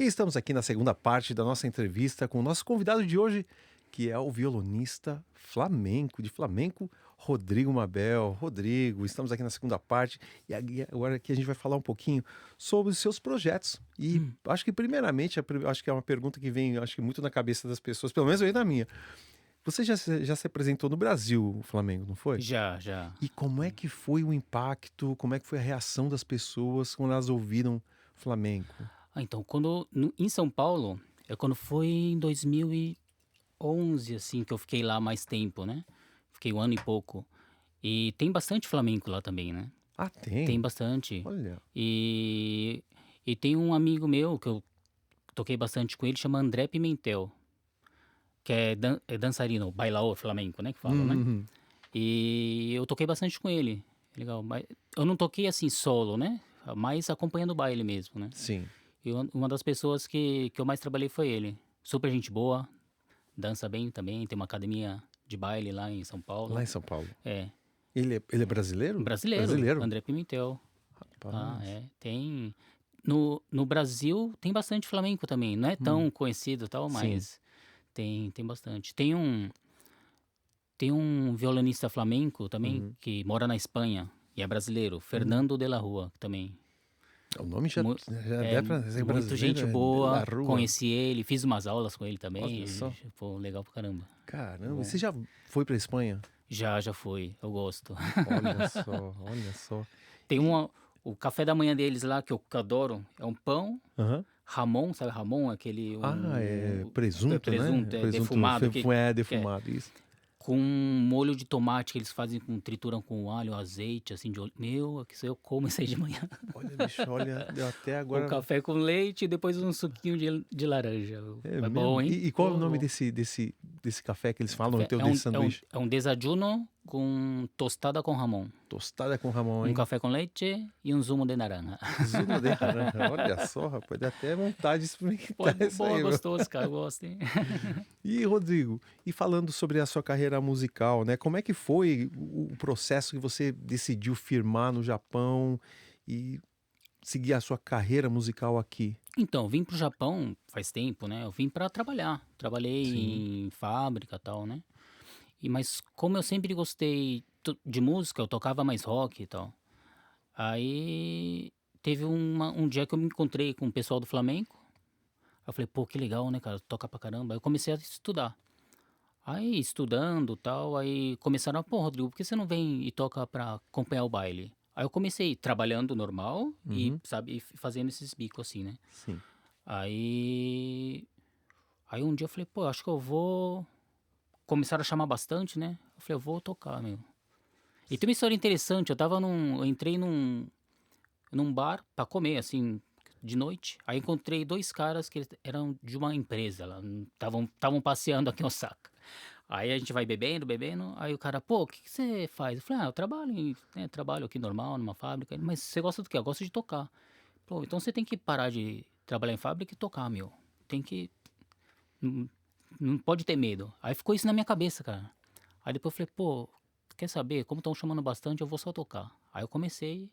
E estamos aqui na segunda parte da nossa entrevista com o nosso convidado de hoje, que é o violonista flamenco, Rodrigo Mabel. Rodrigo, estamos aqui na segunda parte e agora aqui a gente vai falar um pouquinho sobre os seus projetos. E acho que primeiramente, acho que é uma pergunta que vem, acho que muito na cabeça das pessoas, pelo menos aí na minha. Você já se apresentou no Brasil, o Flamengo, não foi? Já. E como é que foi o impacto, como é que foi a reação das pessoas quando elas ouviram Flamenco? Então, em São Paulo, quando foi em 2011, assim, que eu fiquei lá mais tempo, né? Fiquei 1 ano e pouco. E tem bastante flamenco lá também, né? Ah, tem? Tem bastante. Olha. E tem um amigo meu que eu toquei bastante com ele, chama André Pimentel, que é dançarino, bailaor flamenco, né? Que falam, né? Uhum. E eu toquei bastante com ele. Legal. Mas eu não toquei assim solo, né? Mais acompanhando o baile mesmo, né? Sim. E uma das pessoas que eu mais trabalhei foi ele. Super gente boa, dança bem também, tem uma academia de baile lá em São Paulo. Lá em São Paulo. É. Ele é brasileiro? Brasileiro. André Pimentel. Rapaz. Tem... No Brasil tem bastante flamenco também. Não é tão conhecido e tal, mas tem bastante. Tem um violonista flamenco também que mora na Espanha e é brasileiro, Fernando de la Rua, também. O nome já Mu- deve pra ser muito brasileiro. gente é boa, da rua. conheci ele, fiz umas aulas com ele também. Olha só. Pô, legal pra caramba. Caramba, Bom. e você já foi pra Espanha? Já fui, eu gosto. Olha só. Tem o café da manhã deles lá que eu adoro, é um pão, Aham. Ramon, sabe Ramon? Aquele... É presunto, presunto, né? defumado. Defumado, isso. Com molho de tomate que eles fazem, trituram com alho, azeite, assim, de olho. Meu, que eu como isso aí de manhã. Olha, bicho, deu até agora... Um café com leite e depois um suquinho de laranja. É mesmo? bom, hein? E qual é o Pô, nome bom. desse café que eles falam, então, desse sanduíche? É um desajuno com tostada com Ramon. Tostada com Ramon, hein? Um café com leite e um zumo de naranja. Zumo de laranja. Olha só, rapaz, dá até vontade de experimentar Pô, é isso bom, aí. é gostoso, cara, eu gosto, hein? E, Rodrigo, e falando sobre a sua carreira musical, né? Como é que foi o processo que você decidiu firmar no Japão e seguir a sua carreira musical aqui? Então, vim pro Japão faz tempo, né? Eu vim pra trabalhar. Trabalhei Sim. em fábrica e tal, né? Mas como eu sempre gostei de música, eu tocava mais rock e tal. Aí teve um dia que eu me encontrei com o pessoal do flamenco. Eu falei, pô, que legal, né, cara? Toca pra caramba. Aí eu comecei a estudar. Aí, estudando e tal, aí começaram, pô, Rodrigo, por que você não vem e toca pra acompanhar o baile? Aí eu comecei trabalhando normal e, sabe, fazendo esses bicos assim, né? Sim. Aí um dia eu falei, pô, acho que eu vou... Começaram a chamar bastante, né? Eu falei, eu vou tocar, meu. E tem uma história interessante, eu entrei num bar pra comer, assim, de noite. Aí encontrei 2 caras que eram de uma empresa lá, estavam passeando aqui em Osaka. Aí a gente vai bebendo, aí o cara, pô, o que você faz? Eu falei, eu trabalho, trabalho aqui normal, numa fábrica. Mas você gosta do quê? Eu gosto de tocar. Pô, então você tem que parar de trabalhar em fábrica e tocar, meu. Tem que... Não pode ter medo. Aí ficou isso na minha cabeça, cara. Aí depois eu falei, pô, quer saber? Como estão chamando bastante, eu vou só tocar. Aí eu comecei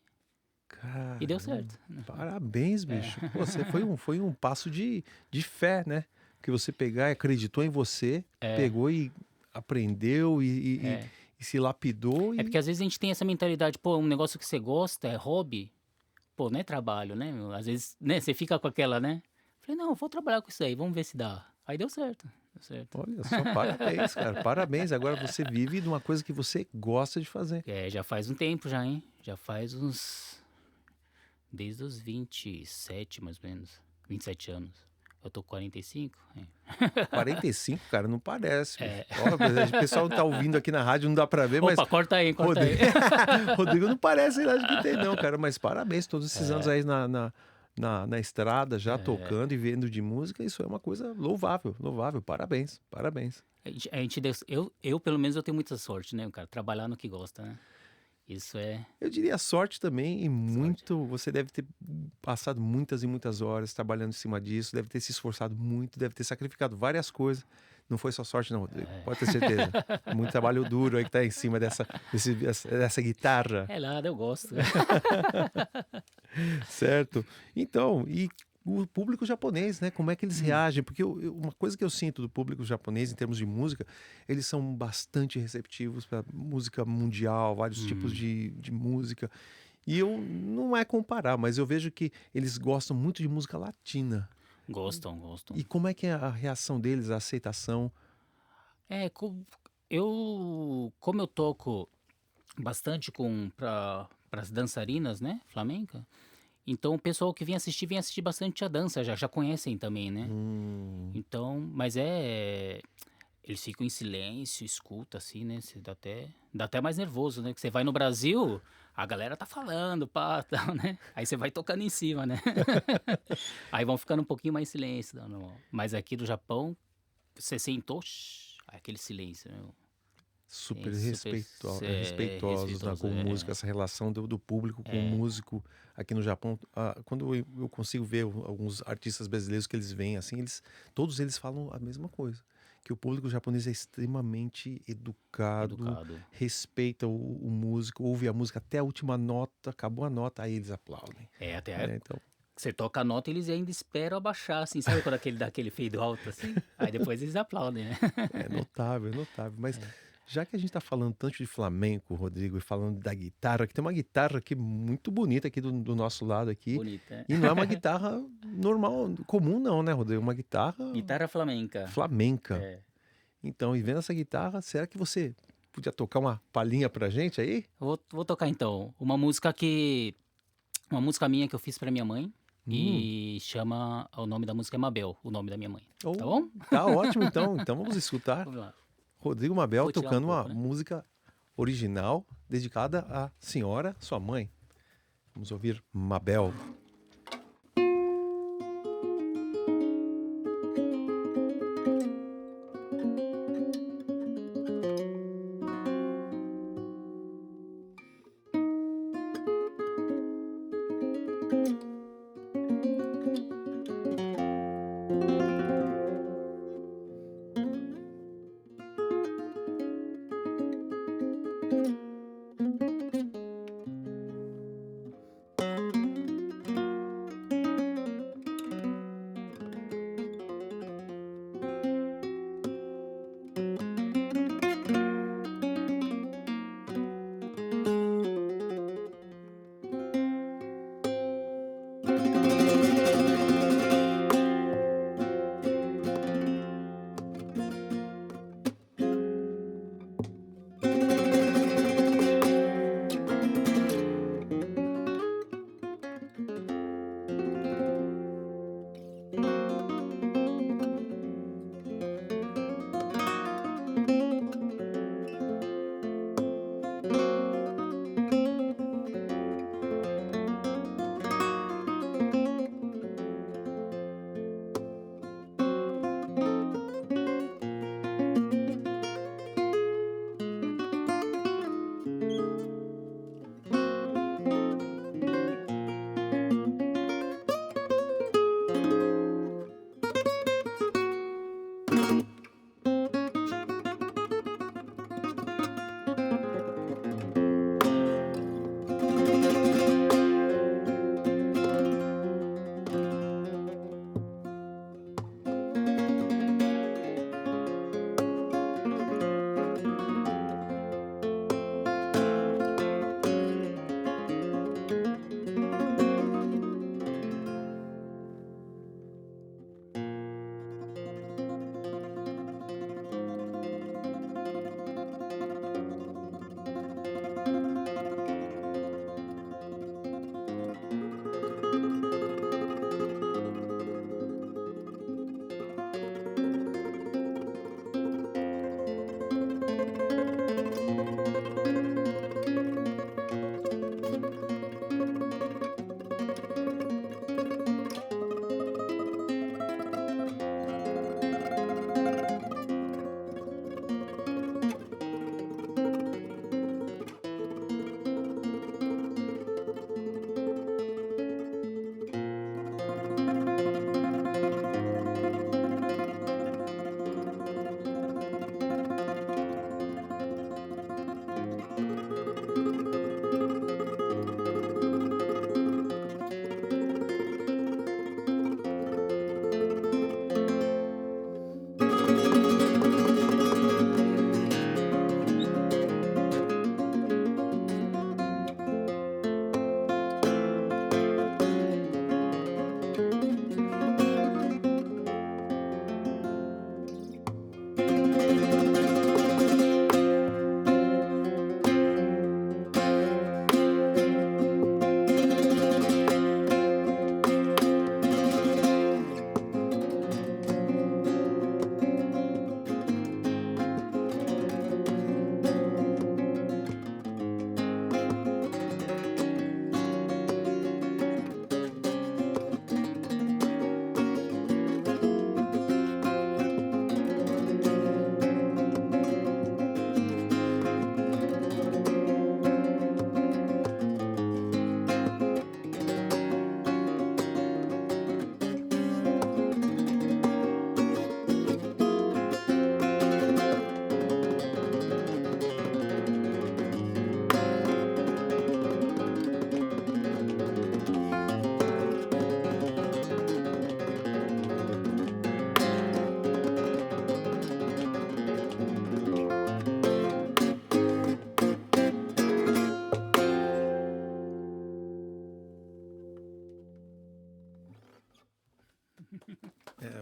e deu certo. Parabéns, bicho. Pô, você foi um passo de fé, né? Que você pegar, acreditou em você, pegou e aprendeu e se lapidou. É porque às vezes a gente tem essa mentalidade, pô, um negócio que você gosta, é hobby. Pô, não é trabalho, né? Às vezes, né, você fica com aquela, né? Falei, não, eu vou trabalhar com isso aí, vamos ver se dá. Aí deu certo. Olha só, parabéns, cara. Parabéns. Agora você vive de uma coisa que você gosta de fazer. Já faz um tempo já, hein? Já faz uns... Desde os 27, mais ou menos. 27 anos. Eu tô com 45. 45, cara, não parece. Ó, o pessoal tá ouvindo aqui na rádio, não dá pra ver, mas... Opa, corta aí. Rodrigo não parece a idade que tem, não, cara. Mas parabéns, todos esses anos aí na estrada, já tocando e vendo de música, isso é uma coisa louvável. Parabéns. A gente eu, pelo menos, eu tenho muita sorte, né, cara? Trabalhar no que gosta, né? Isso é... Eu diria sorte também e muito... Você deve ter passado muitas e muitas horas trabalhando em cima disso, deve ter se esforçado muito, deve ter sacrificado várias coisas. Não foi só sorte, não, Rodrigo. Pode ter certeza. Muito trabalho duro aí que tá em cima dessa guitarra. É nada, eu gosto. Certo. Então, e o público japonês, né? Como é que eles reagem? Porque uma coisa que eu sinto do público japonês em termos de música, eles são bastante receptivos para música mundial, vários tipos Hum, de música. E eu não é comparar, mas eu vejo que eles gostam muito de música latina. gostam, gostam. E como é que é a reação deles, a aceitação? É, como eu toco bastante para as dançarinas, né, flamenca, então o pessoal que vem assistir bastante a dança, já conhecem também, né? Hum, Então, eles ficam em silêncio, escuta assim, né? Você dá até mais nervoso, né? Que você vai no Brasil, a galera tá falando, pá, tal, né? Aí você vai tocando em cima, né? Aí vão ficando um pouquinho mais em silêncio, mas aqui do Japão, você sentou, aquele silêncio, né? super Super respeitosos respeitoso, com música, essa relação do público com o músico aqui no Japão. Quando eu consigo ver alguns artistas brasileiros que eles vêm assim, todos eles falam a mesma coisa. Que o público japonês é extremamente educado, educado. respeita o músico, ouve a música até a última nota, acabou a nota, aí eles aplaudem. Até Então, você toca a nota, eles ainda esperam abaixar, assim, sabe quando aquele dá aquele fade alto, assim? Aí depois eles aplaudem, né? é notável, é notável. Mas já que a gente está falando tanto de flamenco, Rodrigo, e falando da guitarra, que tem uma guitarra aqui muito bonita aqui do nosso lado aqui. Bonita, né? E não é uma guitarra normal, comum não, né, Rodrigo? É uma guitarra Guitarra flamenca. flamenca. É. Então, e vendo essa guitarra, será que você podia tocar uma palhinha pra gente aí? Vou tocar então uma música minha que eu fiz pra minha mãe e o nome da música é Mabel, o nome da minha mãe. Oh, Tá bom? tá ótimo, então. Então vamos escutar Vamos lá. Rodrigo Mabel Vou tirar um tocando uma pouco, né? música original dedicada à senhora, sua mãe. Vamos ouvir Mabel.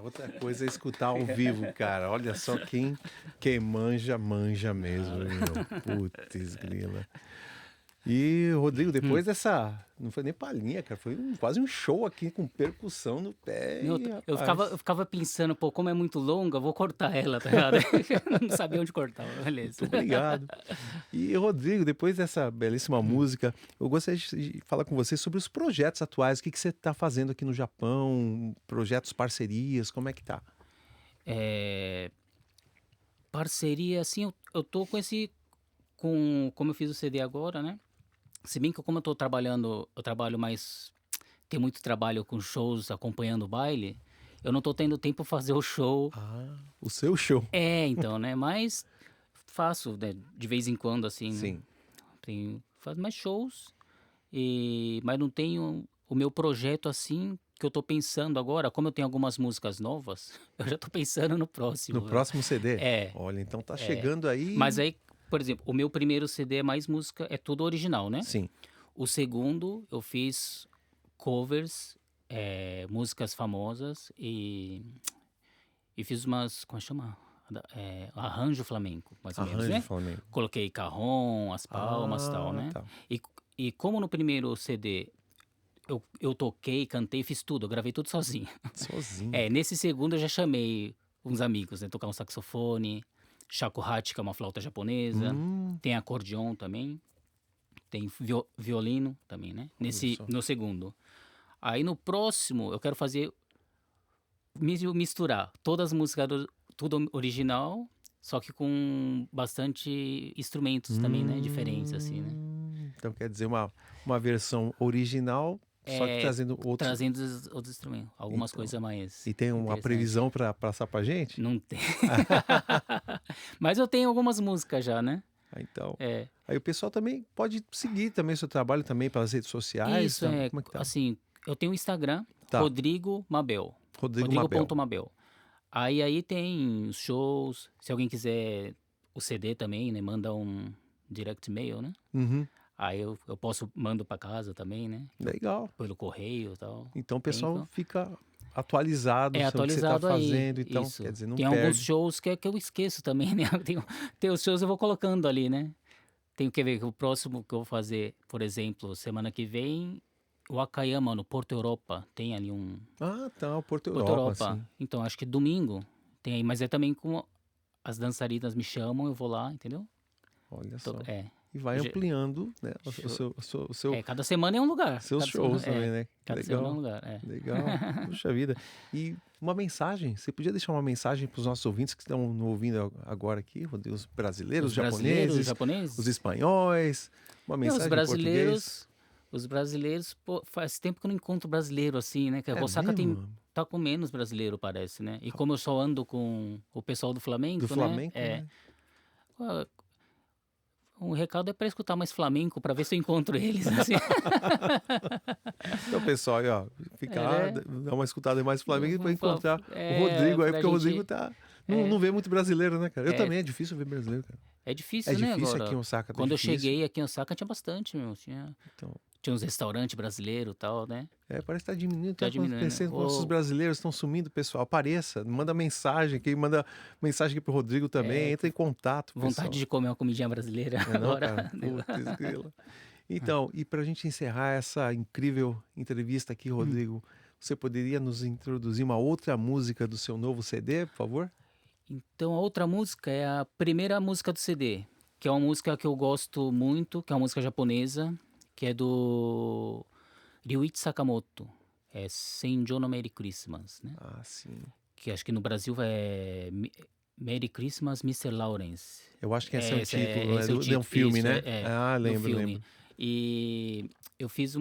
Outra coisa é escutar ao vivo, cara. Olha só quem manja, manja mesmo, meu. Putz, grila. E, Rodrigo, Hum. depois dessa. Não foi nem palhinha, cara. Foi quase um show aqui com percussão no pé. Meu, E, eu rapaz, ficava pensando, pô, como é muito longa, eu vou cortar ela, tá ligado? Eu não sabia onde cortar, beleza. muito obrigado. E, Rodrigo, depois dessa belíssima música, eu gostaria de falar com você sobre os projetos atuais. O que você está fazendo aqui no Japão? Projetos, parcerias, como é que tá? É, parceria, assim, eu tô com como eu fiz o CD agora, né? Se bem que como eu tô trabalhando, eu trabalho mais, tem muito trabalho com shows acompanhando o baile, eu não tô tendo tempo pra fazer o show. Ah, o seu show. Então, né? Mas faço, né, de vez em quando, assim, né? Sim. Faço mais shows, mas não tenho o meu projeto, assim, que eu tô pensando agora. Como eu tenho algumas músicas novas, eu já tô pensando no próximo, No né? próximo CD? É, Olha, então tá é. chegando Mas aí. aí, por exemplo, o meu primeiro CD é mais música, é tudo original, né? Sim. O segundo, eu fiz covers, músicas famosas e fiz umas, como chama? Arranjo flamenco, mais ou menos, Arranjo né? Flamengo. Coloquei carrom, as palmas e tal, Ah, né? tá. E, e como no primeiro CD eu toquei, cantei, fiz tudo, eu gravei tudo sozinho. Sozinho. Nesse segundo eu já chamei uns amigos, né? Tocar um saxofone, shakuhachi, que é uma flauta japonesa, Hum, tem acordeon também, tem violino também, né? olha só. No segundo. Aí no próximo eu quero fazer misturar todas as músicas tudo original, só que com bastante instrumentos também, né? Diferentes assim, né? Então quer dizer uma versão original, só que trazendo outros. Trazendo os outros instrumentos, algumas Então, coisas mais e tem uma interessantes. previsão para passar pra gente? Não tem. Mas eu tenho algumas músicas já, né? Ah, então. É. Aí o pessoal também pode seguir também o seu trabalho também pelas redes sociais. Isso Como é que tá? assim, eu tenho o Instagram, Tá. Rodrigo Mabel. Rodrigo Mabel. Rodrigo.mabel. Aí tem os shows, se alguém quiser o CD também, né? Manda um direct mail, né? Uhum. Aí eu mando pra casa também, né? Legal. Pelo correio e tal. Então o Tem, pessoal fica atualizado sobre o que você está atualizado aí, fazendo, então, isso. quer dizer, não Tem alguns perde. shows que eu esqueço também, né? Tem os shows eu vou colocando ali, né? Tenho que ver que o próximo que eu vou fazer, por exemplo, semana que vem, o Wakayama, no Porto Europa, tem ali um... Ah, tá, o Porto Porto Europa, Europa. sim. Então, acho que domingo tem aí, mas é também com as dançarinas me chamam, eu vou lá, entendeu? Olha só. É. E vai Já- ampliando, né, cada semana é um lugar. seus Cada shows semana, também, né? cada semana é um Legal, lugar, legal. Puxa vida. E uma mensagem, você podia deixar uma mensagem para os nossos ouvintes que estão nos ouvindo agora aqui, Rodrigo, os brasileiros, Os brasileiros, os japoneses. espanhóis, uma mensagem em português. Os brasileiros, pô, faz tempo que eu não encontro brasileiro assim, né? Que a É Osaka mesmo? tá com menos brasileiro, parece, né? E como eu só ando com o pessoal do Flamengo, Do Flamengo, né? né? Ó, um recado é para escutar mais flamenco, para ver se eu encontro eles, assim. Então, pessoal, aí, ó, fica lá, né? dá uma escutada em mais Flamengo para Vamos fa- encontrar o Rodrigo aí, pra porque o Rodrigo gente... tá. É, Não vê muito brasileiro, né, cara? Eu é, também, é difícil ver brasileiro, cara. é É difícil, né, difícil agora? aqui em Osaka, tá Quando eu difícil. cheguei aqui em Osaka, tinha bastante, meu. Então, Tinha uns restaurantes brasileiros e tal, né? parece que tá diminuindo. Tá Tá diminuindo, né? pensando que nossos brasileiros estão sumindo, pessoal. Apareça, manda mensagem. Quem manda mensagem aqui pro Rodrigo também, entra em contato, pessoal. Vontade de comer uma comidinha brasileira Não é não, agora. cara? Putz, grila. Então, e pra gente encerrar essa incrível entrevista aqui, Rodrigo, você poderia nos introduzir uma outra música do seu novo CD, por favor? Então, a outra música é a primeira música do CD, que é uma música que eu gosto muito, que é uma música japonesa, que é do Ryuichi Sakamoto. É Senjo no Merry Christmas, né? Ah, sim. Que acho que no Brasil é Merry Christmas, Mr. Lawrence. Eu acho que esse é o Esse título, né? esse é o De um título, filme, isso, né? Ah, do lembro, filme. lembro. E eu fiz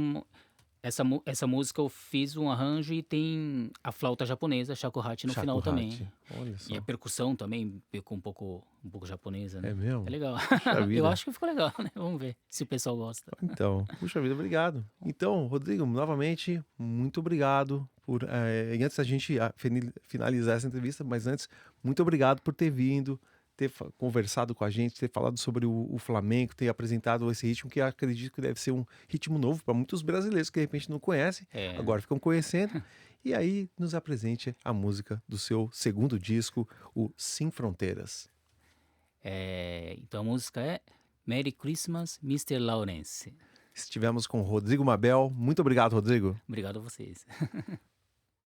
essa música eu fiz um arranjo e tem a flauta japonesa, shakuhachi, no final também. Shakuhachi. Olha só. E a percussão também ficou um pouco japonesa, né? É mesmo? É legal. Puxa vida. Eu acho que ficou legal, né? Vamos ver se o pessoal gosta. Então, puxa vida, obrigado. Então, Rodrigo, novamente, muito obrigado por. E antes da gente finalizar essa entrevista, mas antes, muito obrigado por ter vindo, ter conversado com a gente, ter falado sobre o flamenco, ter apresentado esse ritmo que eu acredito que deve ser um ritmo novo para muitos brasileiros que de repente não conhecem, É, agora ficam conhecendo. E aí nos apresente a música do seu segundo disco, o Sem Fronteiras. então a música é Merry Christmas, Mr. Lawrence. Estivemos com Rodrigo Mabel. Muito obrigado, Rodrigo. Obrigado a vocês.